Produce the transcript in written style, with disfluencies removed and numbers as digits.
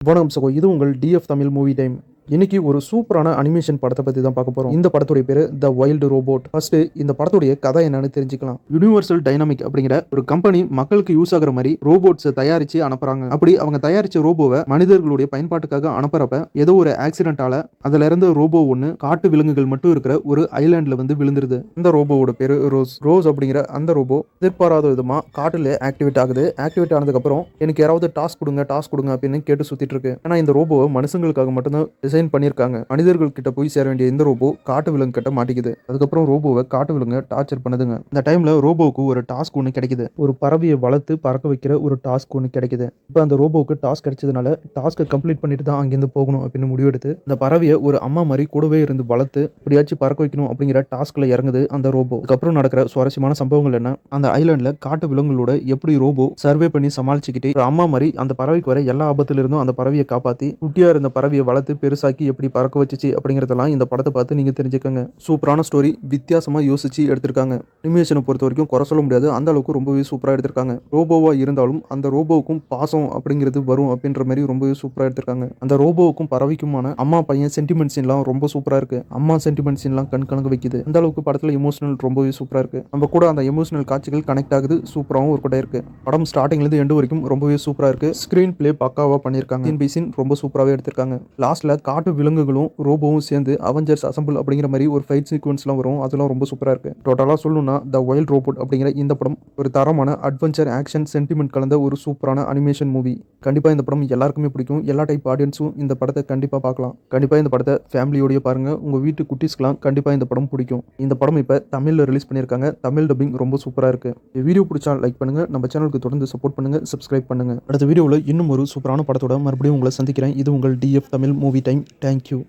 வணக்கம் சகோ, இது உங்கள் டிஎஃப் தமிழ் மூவி டைம். இன்னைக்கு ஒரு சூப்பரான அனிமேஷன் படத்தை பத்தி தான் பார்க்க போறோம். இந்த படத்துடைய பேரு த வைல்டு ரோபோட். ஃபர்ஸ்ட் இந்த படத்துடைய கதை என்னன்னு தெரிஞ்சுக்கலாம். யுனிவர்சல் டைனமிக் அப்படிங்கிற ஒரு கம்பெனி மக்களுக்கு யூஸ் ஆகுற மாதிரி ரோபோட்ஸை தயாரிச்சு அனுப்புறாங்க. அப்படி அவங்க தயாரிச்ச ரோபோவை மனிதர்களுடைய பயன்பாட்டுக்காக அனுப்புறப்ப ஏதோ ஒரு ஆக்சிடென்டால அதுல இருந்து ரோபோ ஒன்று காட்டு விலங்குகள் மட்டும் இருக்கிற ஒரு ஐலாண்ட்ல வந்து விழுந்துருது. இந்த ரோபோவோட பேரு ரோஸ். ரோஸ் அப்படிங்கிற அந்த ரோபோ எதிர்பாராத விதமா காட்டுல ஆக்டிவேட் ஆகுது. ஆக்டிவேட் ஆனதுக்கு அப்புறம் எனக்கு யாராவது டாஸ்க் கொடுங்க அப்படின்னு கேட்டு சுத்திட்டு இருக்கு. ஆனா இந்த ரோபோவை மனுஷங்களுக்காக மட்டும்தான் டிசைன் பண்ணிருக்காங்க. மனிதர்கள் கிட்ட போய் சேர வேண்டிய இந்த ரோபோ காட்டு விலங்கு கிட்ட மாட்டிக்குது. அதுக்கப்புறம் ரோபோவை காட்டு விலங்கு டார்ச்சர் பண்ணுதுங்க. இந்த டைம்ல ரோபோவுக்கு ஒரு டாஸ்க் ஒன்று கிடைக்குது. ஒரு பறவையை வளர்த்து பறக்க வைக்கிற ஒரு டாஸ்க் ஒன்று கிடைக்குது. இப்போ அந்த ரோபோவுக்கு டாஸ்க் கிடைச்சதுனால டாஸ்க்கை கம்ப்ளீட் பண்ணிட்டு தான் அங்கிருந்து போகணும் அப்படின்னு முடிவெடுத்து இந்த பறவையை ஒரு அம்மா மாதிரி கூடவே இருந்து வளர்த்து எப்படியாச்சும் பறக்க வைக்கணும் அப்படிங்கிற டாஸ்க்ல இறங்குது அந்த ரோபோ. அதுக்கப்புறம் நடக்கிற சுவாரஸ்யமான சம்பவங்கள் என்ன, அந்த ஐலாண்ட்ல காட்டு விலங்குகளோட எப்படி ரோபோ சர்வே பண்ணி சமாளிச்சுக்கிட்டு ஒரு அம்மா மாதிரி அந்த பறவைக்கு வர எல்லா ஆபத்துல இருந்தும் அந்த பறவையை காப்பாத்தி குட்டியா இருந்த பறவையை வளர்த்து பெருசாக்கி எப்படி பறக்க வச்சுச்சு அப்படிங்கறதெல்லாம் இந்த படத்தை பார்த்து நீங்க தெரிஞ்சுக்கங்க. சூப்பரான ஸ்டோரி, வித்தியாசமா யோசிச்சு எடுத்திருக்காங்க. அனிமேஷனை பொறுத்த வரைக்கும் குறை சொல்ல முடியாது, அந்த அளவுக்கு ரொம்பவே சூப்பரா எடுத்திருக்காங்க. ரோபோவா இருந்தாலும் அந்த ரோபோவுக்கும் பாசம் அப்படிங்கிறது வரும் அப்படின்ற மாதிரி ரொம்பவே சூப்பரா எடுத்திருக்காங்க. அந்த ரோபோவுக்கும் பறவைக்குமான அம்மா பையன் சென்டிமெண்ட் சீன்லாம் ரொம்ப சூப்பரா இருக்கு. அம்மா சென்டிமெண்ட் சீன்லாம் கண் கலங்க வைக்குது. அந்த அளவுக்கு படத்துல எமோஷனல் ரொம்பவே சூப்பரா இருக்கு. நம்ம கூட அந்த எமோஷனல் காட்சிகள் கனெக்ட் ஆகுது. சூப்பராகவும் ஒரு கூட இருக்கு. படம் ஸ்டார்டிங்ல இருந்து எண்டு வரைக்கும் ரொம்பவே சூப்பரா இருக்கு. ஸ்கிரீன் பிளே பக்காவா பண்ணிருக்காங்க. சீன் பை சீன் ரொம்ப சூப்பராகவே எடுத்திருக்காங்க. லாஸ்ட்ல காட்டு விலங்குகளும் ரோபோவும் சேர்ந்து அவெஞ்சர்ஸ் அசம்பிள் அப்படிங்கிற மாதிரி ஒரு ஃபைட் சீக்வன்ஸ்லாம் வரும். அதெல்லாம் ரொம்ப சூப்பரா இருக்கு. டோட்டலாக சொல்லணும்னா த வைல்ட் ரோபோட் அப்படிங்கிற இந்த படம் ஒரு தரமான அட்வென்ச்சர் ஆக்ஷன் சென்டிமெண்ட் கலந்த ஒரு சூப்பரான அனிமேஷன் மூவி. கண்டிப்பா இந்த படம் எல்லாருக்குமே பிடிக்கும். எல்லா டைப் ஆடியன்ஸும் இந்த படத்தை கண்டிப்பா பார்க்கலாம். கண்டிப்பா இந்த படத்தை ஃபேமிலியோடய பாருங்க. உங்க வீட்டு குட்டீஸ்க்குலாம் கண்டிப்பா இந்த படம் பிடிக்கும். இந்த படம் இப்போ தமிழ்ல ரிலீஸ் பண்ணியிருக்காங்க. தமிழ் டப்பிங் ரொம்ப சூப்பரா இருக்கு. வீடியோ பிடிச்சா லைக் பண்ணுங்க. நம்ம சேனலுக்கு தொடர்ந்து சப்போர்ட் பண்ணுங்க, சப்ஸ்கிரைப் பண்ணுங்க. அடுத்த வீடியோவில் இன்னும் ஒரு சூப்பரான படத்தோட மறுபடியும் உங்களை சந்திக்கிறேன். இது உங்கள் TF Tamil movie time. Thank you.